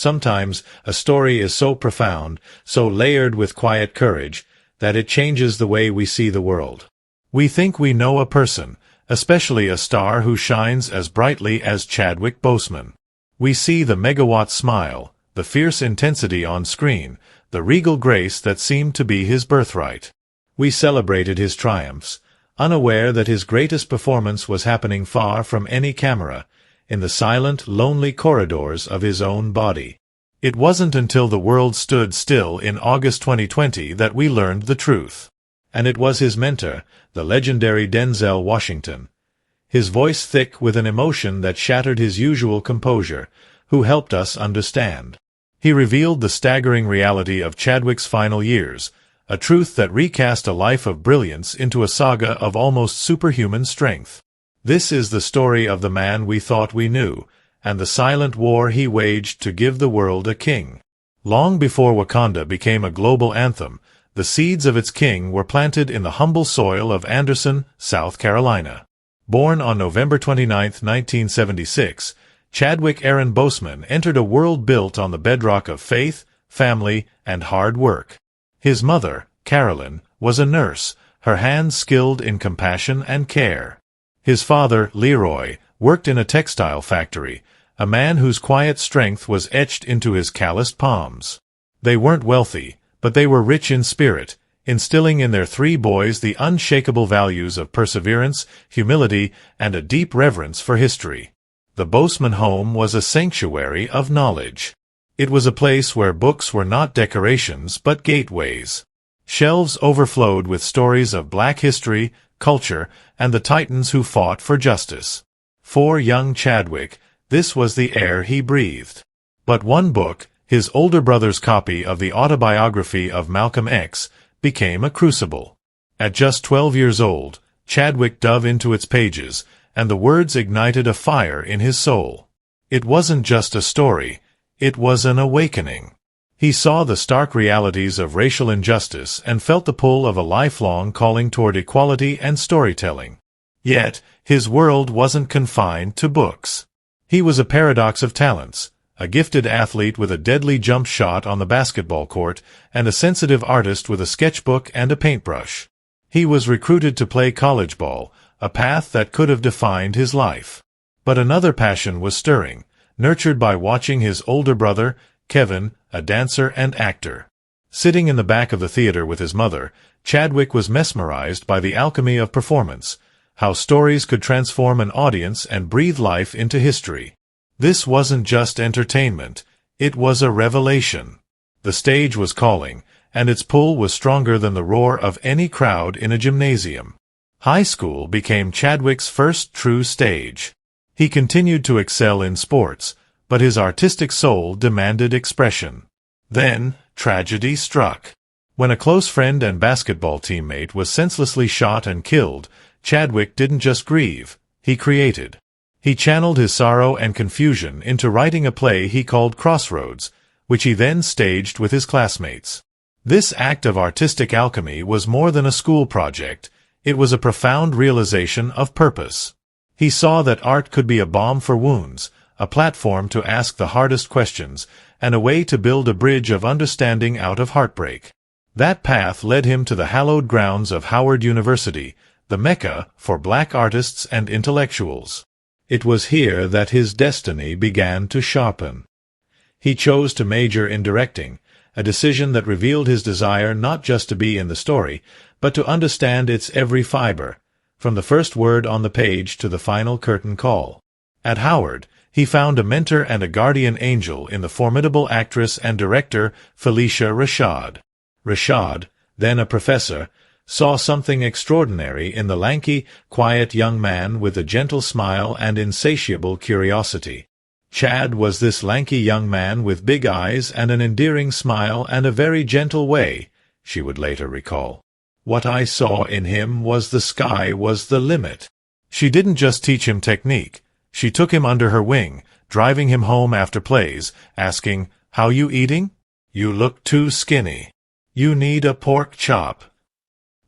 Sometimes, a story is so profound, so layered with quiet courage, that it changes the way we see the world. We think we know a person, especially a star who shines as brightly as Chadwick Boseman. We see the megawatt smile, the fierce intensity on screen, the regal grace that seemed to be his birthright. We celebrated his triumphs, unaware that his greatest performance was happening far from any camera, in the silent, lonely corridors of his own body. It wasn't until the world stood still in August 2020 that we learned the truth. And it was his mentor, the legendary Denzel Washington, his voice thick with an emotion that shattered his usual composure, who helped us understand. He revealed the staggering reality of Chadwick's final years, a truth that recast a life of brilliance into a saga of almost superhuman strength. This is the story of the man we thought we knew, and the silent war he waged to give the world a king. Long before Wakanda became a global anthem, the seeds of its king were planted in the humble soil of Anderson, South Carolina. Born on November 29, 1976, Chadwick Aaron Boseman entered a world built on the bedrock of faith, family, and hard work. His mother, Carolyn, was a nurse, her hands skilled in compassion and care. His father, Leroy, worked in a textile factory, a man whose quiet strength was etched into his calloused palms. They weren't wealthy, but they were rich in spirit, instilling in their three boys the unshakable values of perseverance, humility, and a deep reverence for history. The Boseman home was a sanctuary of knowledge. It was a place where books were not decorations but gateways. Shelves overflowed with stories of Black history, culture, and the titans who fought for justice. For young Chadwick, this was the air he breathed. But one book, his older brother's copy of the autobiography of Malcolm X, became a crucible. At just 12 years old, Chadwick dove into its pages, and the words ignited a fire in his soul. It wasn't just a story, it was an awakening. He saw the stark realities of racial injustice and felt the pull of a lifelong calling toward equality and storytelling. Yet, his world wasn't confined to books. He was a paradox of talents, a gifted athlete with a deadly jump shot on the basketball court, and a sensitive artist with a sketchbook and a paintbrush. He was recruited to play college ball, a path that could have defined his life. But another passion was stirring, nurtured by watching his older brother, Kevin, a dancer and actor. Sitting in the back of the theater with his mother, Chadwick was mesmerized by the alchemy of performance, how stories could transform an audience and breathe life into history. This wasn't just entertainment, it was a revelation. The stage was calling, and its pull was stronger than the roar of any crowd in a gymnasium. High school became Chadwick's first true stage. He continued to excel in sports, but his artistic soul demanded expression. Then, tragedy struck. When a close friend and basketball teammate was senselessly shot and killed, Chadwick didn't just grieve, he created. He channeled his sorrow and confusion into writing a play he called Crossroads, which he then staged with his classmates. This act of artistic alchemy was more than a school project, it was a profound realization of purpose. He saw that art could be a balm for wounds, a platform to ask the hardest questions, and a way to build a bridge of understanding out of heartbreak. That path led him to the hallowed grounds of Howard University, the Mecca for Black artists and intellectuals. It was here that his destiny began to sharpen. He chose to major in directing, a decision that revealed his desire not just to be in the story, but to understand its every fiber, from the first word on the page to the final curtain call. At Howard, he found a mentor and a guardian angel in the formidable actress and director Felicia Rashad. Rashad, then a professor, saw something extraordinary in the lanky, quiet young man with a gentle smile and insatiable curiosity. Chad was this lanky young man with big eyes and an endearing smile and a very gentle way, she would later recall. What I saw in him was the sky was the limit. She didn't just teach him technique. She took him under her wing, driving him home after plays, asking, "How you eating? You look too skinny. You need a pork chop."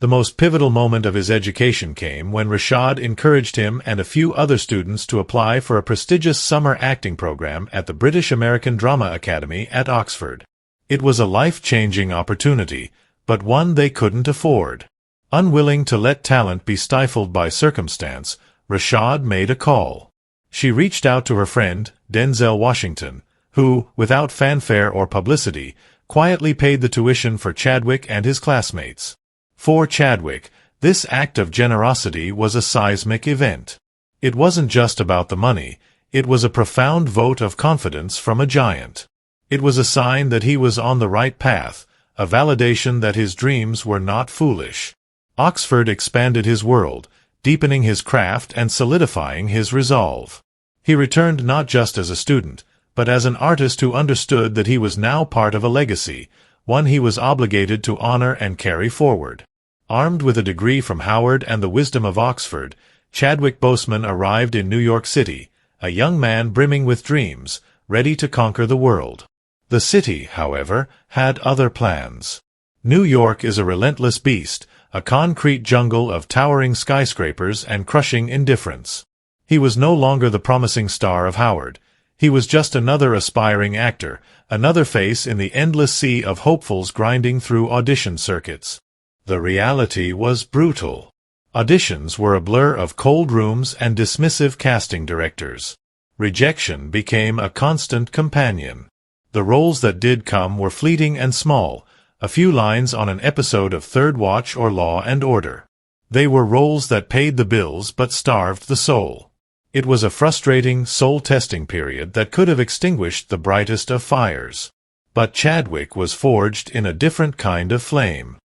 The most pivotal moment of his education came when Rashad encouraged him and a few other students to apply for a prestigious summer acting program at the British American Drama Academy at Oxford. It was a life-changing opportunity, but one they couldn't afford. Unwilling to let talent be stifled by circumstance, Rashad made a call. She reached out to her friend, Denzel Washington, who, without fanfare or publicity, quietly paid the tuition for Chadwick and his classmates. For Chadwick, this act of generosity was a seismic event. It wasn't just about the money, it was a profound vote of confidence from a giant. It was a sign that he was on the right path, a validation that his dreams were not foolish. Oxford expanded his world, deepening his craft and solidifying his resolve. He returned not just as a student, but as an artist who understood that he was now part of a legacy, one he was obligated to honor and carry forward. Armed with a degree from Howard and the wisdom of Oxford, Chadwick Boseman arrived in New York City, a young man brimming with dreams, ready to conquer the world. The city, however, had other plans. New York is a relentless beast, a concrete jungle of towering skyscrapers and crushing indifference. He was no longer the promising star of Howard. He was just another aspiring actor, another face in the endless sea of hopefuls grinding through audition circuits. The reality was brutal. Auditions were a blur of cold rooms and dismissive casting directors. Rejection became a constant companion. The roles that did come were fleeting and small, a few lines on an episode of Third Watch or Law and Order. They were roles that paid the bills but starved the soul. It was a frustrating, soul-testing period that could have extinguished the brightest of fires. But Chadwick was forged in a different kind of flame.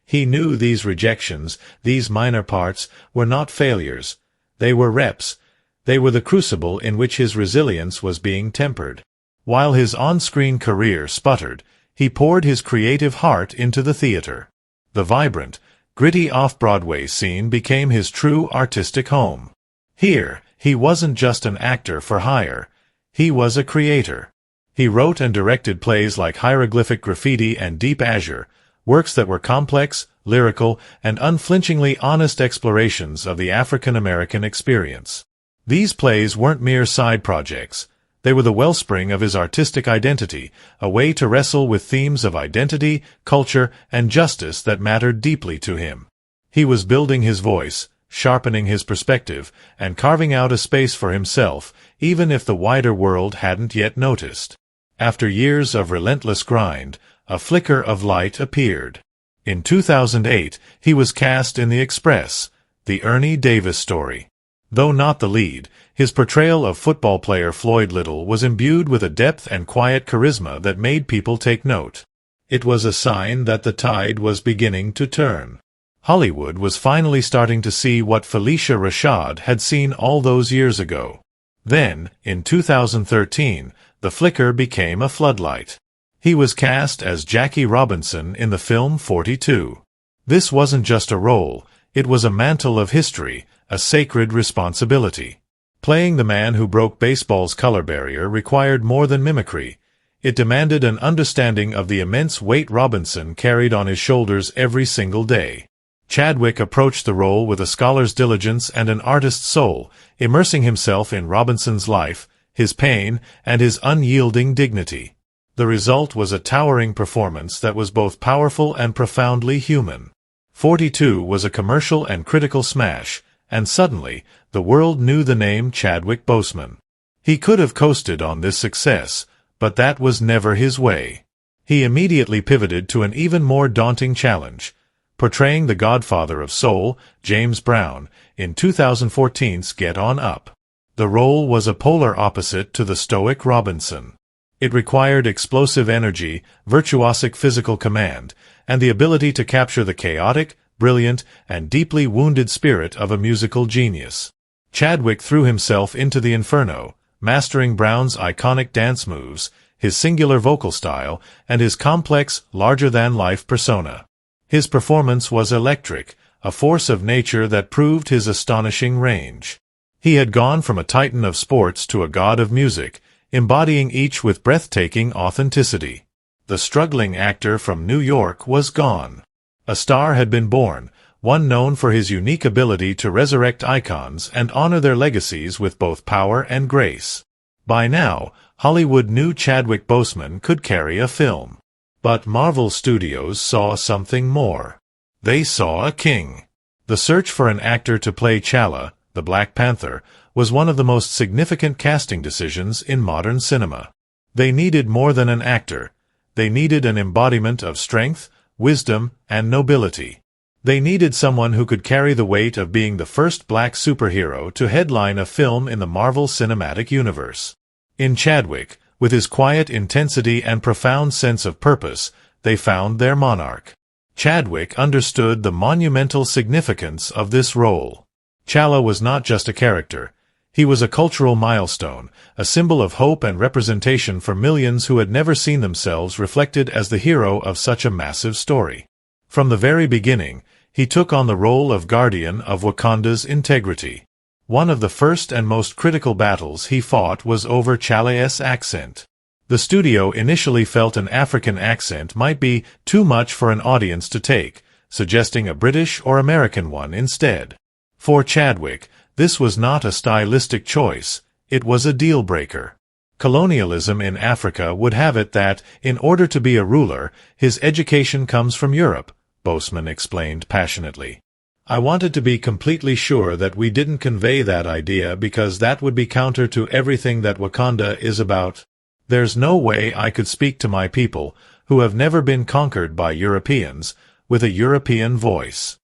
He knew these rejections, these minor parts, were not failures. They were reps. They were the crucible in which his resilience was being tempered. While his on-screen career sputtered, he poured his creative heart into the theater. The vibrant, gritty off-Broadway scene became his true artistic home. Here, he wasn't just an actor for hire. He was a creator. He wrote and directed plays like Hieroglyphic Graffiti and Deep Azure, works that were complex, lyrical, and unflinchingly honest explorations of the African-American experience. These plays weren't mere side projects. They were the wellspring of his artistic identity, a way to wrestle with themes of identity, culture, and justice that mattered deeply to him. He was building his voice, sharpening his perspective, and carving out a space for himself, even if the wider world hadn't yet noticed. After years of relentless grind, a flicker of light appeared. In 2008, he was cast in The Express, the Ernie Davis story. Though not the lead, his portrayal of football player Floyd Little was imbued with a depth and quiet charisma that made people take note. It was a sign that the tide was beginning to turn. Hollywood was finally starting to see what Phylicia Rashad had seen all those years ago. Then, in 2013, the flicker became a floodlight. He was cast as Jackie Robinson in the film 42. This wasn't just a role, it was a mantle of history, a sacred responsibility. Playing the man who broke baseball's color barrier required more than mimicry. It demanded an understanding of the immense weight Robinson carried on his shoulders every single day. Chadwick approached the role with a scholar's diligence and an artist's soul, immersing himself in Robinson's life, his pain, and his unyielding dignity. The result was a towering performance that was both powerful and profoundly human. 42 was a commercial and critical smash, and suddenly, the world knew the name Chadwick Boseman. He could have coasted on this success, but that was never his way. He immediately pivoted to an even more daunting challenge, portraying the godfather of soul, James Brown, in 2014's Get On Up. The role was a polar opposite to the stoic Robinson. It required explosive energy, virtuosic physical command, and the ability to capture the chaotic, brilliant, and deeply wounded spirit of a musical genius. Chadwick threw himself into the inferno, mastering Brown's iconic dance moves, his singular vocal style, and his complex, larger-than-life persona. His performance was electric, a force of nature that proved his astonishing range. He had gone from a titan of sports to a god of music, embodying each with breathtaking authenticity. The struggling actor from New York was gone. A star had been born, one known for his unique ability to resurrect icons and honor their legacies with both power and grace. By now, Hollywood knew Chadwick Boseman could carry a film. But Marvel Studios saw something more. They saw a king. The search for an actor to play T'Challa, the Black Panther, was one of the most significant casting decisions in modern cinema. They needed more than an actor. They needed an embodiment of strength, wisdom, and nobility. They needed someone who could carry the weight of being the first black superhero to headline a film in the Marvel Cinematic Universe. In Chadwick, with his quiet intensity and profound sense of purpose, they found their monarch. Chadwick understood the monumental significance of this role. T'Challa was not just a character. He was a cultural milestone, a symbol of hope and representation for millions who had never seen themselves reflected as the hero of such a massive story. From the very beginning, he took on the role of guardian of Wakanda's integrity. One of the first and most critical battles he fought was over T'Challa's accent. The studio initially felt an African accent might be too much for an audience to take, suggesting a British or American one instead. For Chadwick, this was not a stylistic choice, it was a deal-breaker. Colonialism in Africa would have it that, in order to be a ruler, his education comes from Europe, Boseman explained passionately. I wanted to be completely sure that we didn't convey that idea because that would be counter to everything that Wakanda is about. There's no way I could speak to my people, who have never been conquered by Europeans, with a European voice.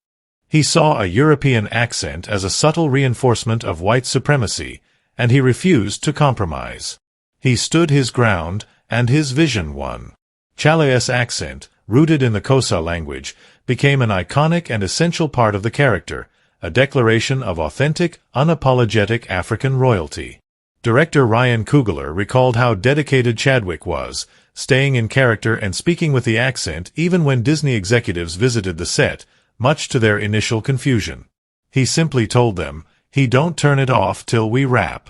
He saw a European accent as a subtle reinforcement of white supremacy, and he refused to compromise. He stood his ground, and his vision won. T'Challa's accent, rooted in the Xhosa language, became an iconic and essential part of the character, a declaration of authentic, unapologetic African royalty. Director Ryan Coogler recalled how dedicated Chadwick was, staying in character and speaking with the accent even when Disney executives visited the set, much to their initial confusion. He simply told them, "Don't turn it off till we wrap."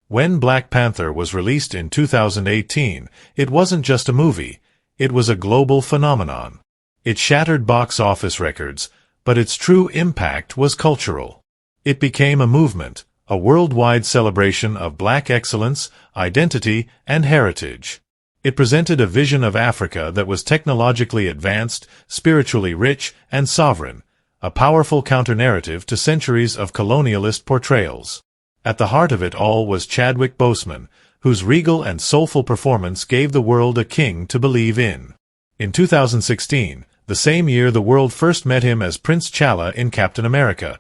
When Black Panther was released in 2018, it wasn't just a movie, it was a global phenomenon. It shattered box office records, but its true impact was cultural. It became a movement, a worldwide celebration of black excellence, identity, and heritage. It presented a vision of Africa that was technologically advanced, spiritually rich, and sovereign, a powerful counter-narrative to centuries of colonialist portrayals. At the heart of it all was Chadwick Boseman, whose regal and soulful performance gave the world a king to believe in. In 2016, the same year the world first met him as Prince T'Challa in Captain America: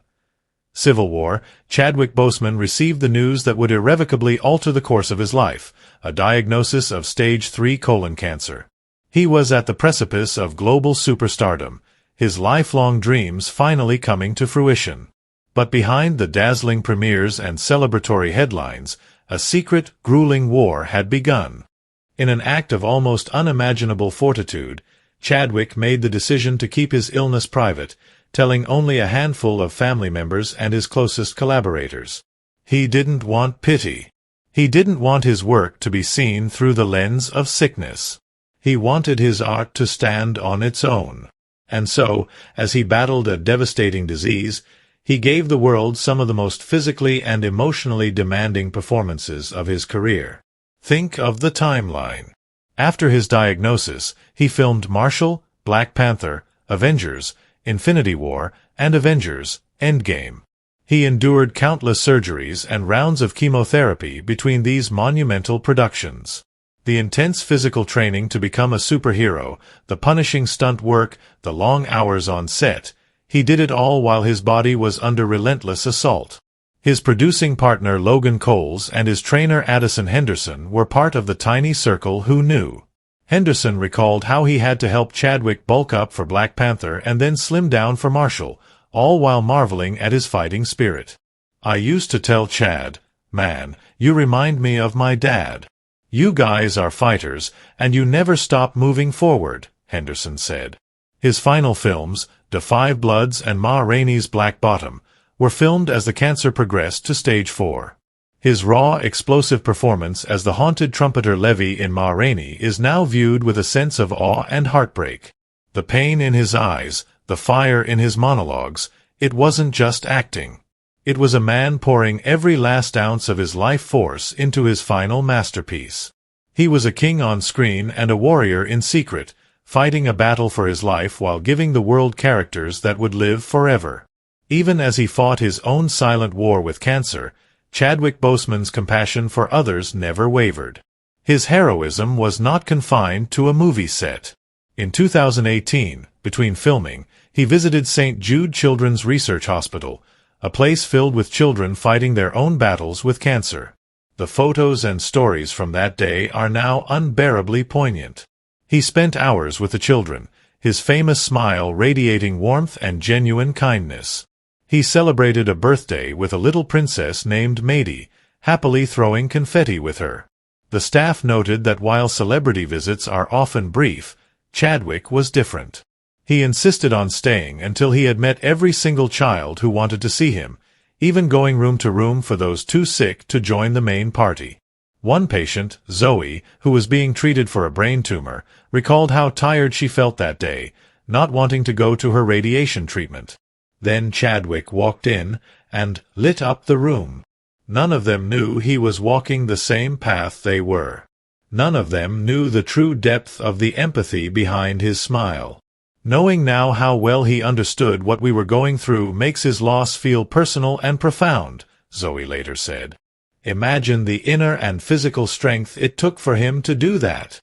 Civil War, Chadwick Boseman received the news that would irrevocably alter the course of his life, a diagnosis of stage 3 colon cancer. He was at the precipice of global superstardom, his lifelong dreams finally coming to fruition. But behind the dazzling premieres and celebratory headlines, a secret, grueling war had begun. In an act of almost unimaginable fortitude, Chadwick made the decision to keep his illness private, telling only a handful of family members and his closest collaborators. He didn't want pity. He didn't want his work to be seen through the lens of sickness. He wanted his art to stand on its own. And so, as he battled a devastating disease, he gave the world some of the most physically and emotionally demanding performances of his career. Think of the timeline. After his diagnosis, he filmed Marshall, Black Panther, Avengers, Infinity War, and Avengers: Endgame. He endured countless surgeries and rounds of chemotherapy between these monumental productions. The intense physical training to become a superhero, the punishing stunt work, the long hours on set, he did it all while his body was under relentless assault. His producing partner Logan Coles and his trainer Addison Henderson were part of the tiny circle who knew. Henderson recalled how he had to help Chadwick bulk up for Black Panther and then slim down for Marshall, all while marveling at his fighting spirit. "I used to tell Chad, 'Man, you remind me of my dad. You guys are fighters, and you never stop moving forward,' Henderson said." His final films, Da 5 Bloods and Ma Rainey's Black Bottom, were filmed as the cancer progressed to stage 4. His raw, explosive performance as the haunted trumpeter Levy in Ma Rainey is now viewed with a sense of awe and heartbreak. The pain in his eyes, the fire in his monologues, it wasn't just acting. It was a man pouring every last ounce of his life force into his final masterpiece. He was a king on screen and a warrior in secret, fighting a battle for his life while giving the world characters that would live forever. Even as he fought his own silent war with cancer, Chadwick Boseman's compassion for others never wavered. His heroism was not confined to a movie set. In 2018, between filming, he visited St. Jude Children's Research Hospital, a place filled with children fighting their own battles with cancer. The photos and stories from that day are now unbearably poignant. He spent hours with the children, his famous smile radiating warmth and genuine kindness. He celebrated a birthday with a little princess named Maidie, happily throwing confetti with her. The staff noted that while celebrity visits are often brief, Chadwick was different. He insisted on staying until he had met every single child who wanted to see him, even going room to room for those too sick to join the main party. One patient, Zoe, who was being treated for a brain tumor, recalled how tired she felt that day, not wanting to go to her radiation treatment. Then Chadwick walked in and lit up the room. None of them knew he was walking the same path they were. None of them knew the true depth of the empathy behind his smile. Knowing now how well he understood what we were going through makes his loss feel personal and profound, Zoe later said. Imagine the inner and physical strength it took for him to do that.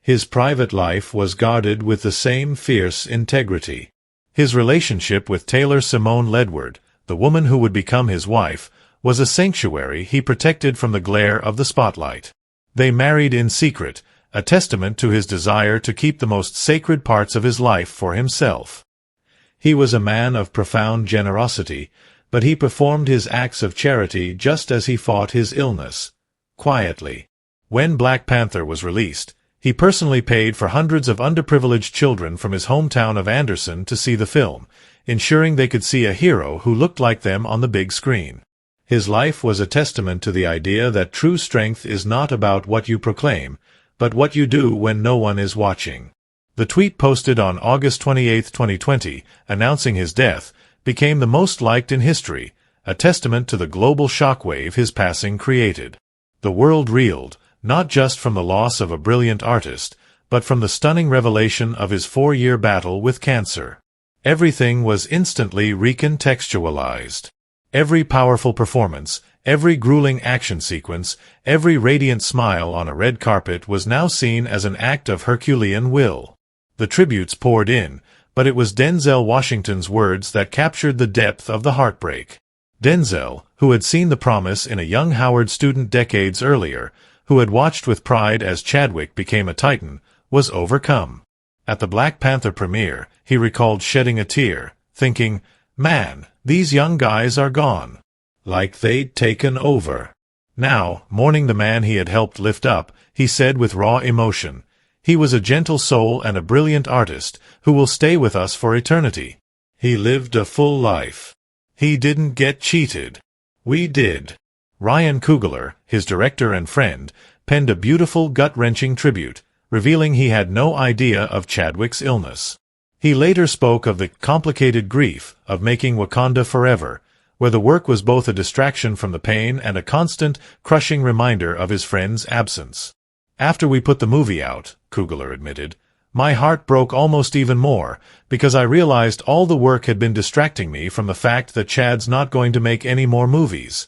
His private life was guarded with the same fierce integrity. His relationship with Taylor Simone Ledward, the woman who would become his wife, was a sanctuary he protected from the glare of the spotlight. They married in secret, a testament to his desire to keep the most sacred parts of his life for himself. He was a man of profound generosity, but he performed his acts of charity just as he fought his illness, quietly. When Black Panther was released, he personally paid for hundreds of underprivileged children from his hometown of Anderson to see the film, ensuring they could see a hero who looked like them on the big screen. His life was a testament to the idea that true strength is not about what you proclaim, but what you do when no one is watching. The tweet posted on August 28, 2020, announcing his death, became the most liked in history, a testament to the global shockwave his passing created. The world reeled, not just from the loss of a brilliant artist, but from the stunning revelation of his 4-year battle with cancer. Everything was instantly recontextualized. Every powerful performance, every grueling action sequence, every radiant smile on a red carpet was now seen as an act of Herculean will. The tributes poured in, but it was Denzel Washington's words that captured the depth of the heartbreak. Denzel, who had seen the promise in a young Howard student decades earlier, who had watched with pride as Chadwick became a titan, was overcome. At the Black Panther premiere, he recalled shedding a tear, thinking, "Man, these young guys are gone. Like they'd taken over." Now, mourning the man he had helped lift up, he said with raw emotion, "He was a gentle soul and a brilliant artist, who will stay with us for eternity. He lived a full life. He didn't get cheated. We did." Ryan Coogler, his director and friend, penned a beautiful gut-wrenching tribute, revealing he had no idea of Chadwick's illness. He later spoke of the complicated grief of making Wakanda Forever, where the work was both a distraction from the pain and a constant, crushing reminder of his friend's absence. "After we put the movie out," Coogler admitted, "my heart broke almost even more, because I realized all the work had been distracting me from the fact that Chad's not going to make any more movies."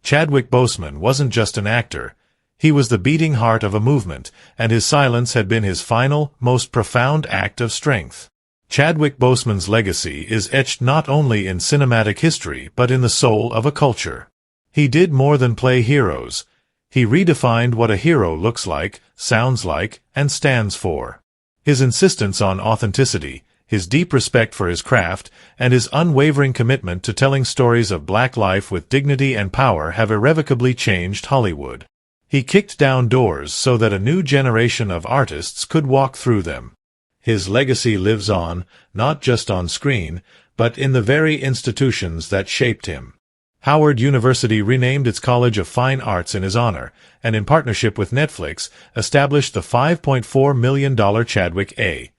Chadwick Boseman wasn't just an actor. He was the beating heart of a movement, and his silence had been his final, most profound act of strength. Chadwick Boseman's legacy is etched not only in cinematic history but in the soul of a culture. He did more than play heroes. He redefined what a hero looks like, sounds like, and stands for. His insistence on authenticity, his deep respect for his craft, and his unwavering commitment to telling stories of black life with dignity and power have irrevocably changed Hollywood. He kicked down doors so that a new generation of artists could walk through them. His legacy lives on, not just on screen, but in the very institutions that shaped him. Howard University renamed its College of Fine Arts in his honor, and in partnership with Netflix, established the $5.4 million Chadwick A.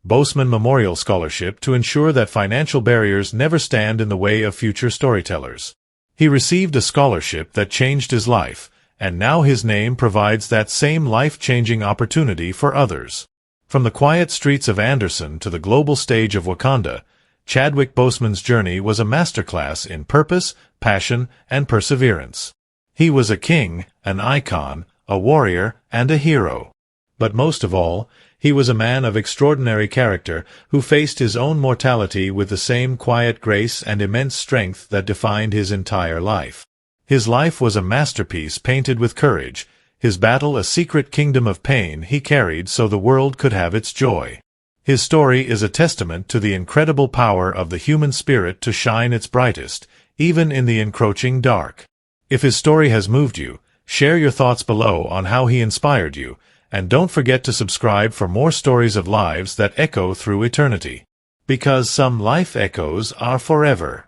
Boseman Memorial Scholarship to ensure that financial barriers never stand in the way of future storytellers. He received a scholarship that changed his life, and now his name provides that same life-changing opportunity for others. From the quiet streets of Anderson to the global stage of Wakanda, Chadwick Boseman's journey was a masterclass in purpose, passion, and perseverance. He was a king, an icon, a warrior, and a hero. But most of all, he was a man of extraordinary character who faced his own mortality with the same quiet grace and immense strength that defined his entire life. His life was a masterpiece painted with courage, his battle a secret kingdom of pain he carried so the world could have its joy. His story is a testament to the incredible power of the human spirit to shine its brightest, even in the encroaching dark. If his story has moved you, share your thoughts below on how he inspired you, and don't forget to subscribe for more stories of lives that echo through eternity. Because some life echoes are forever.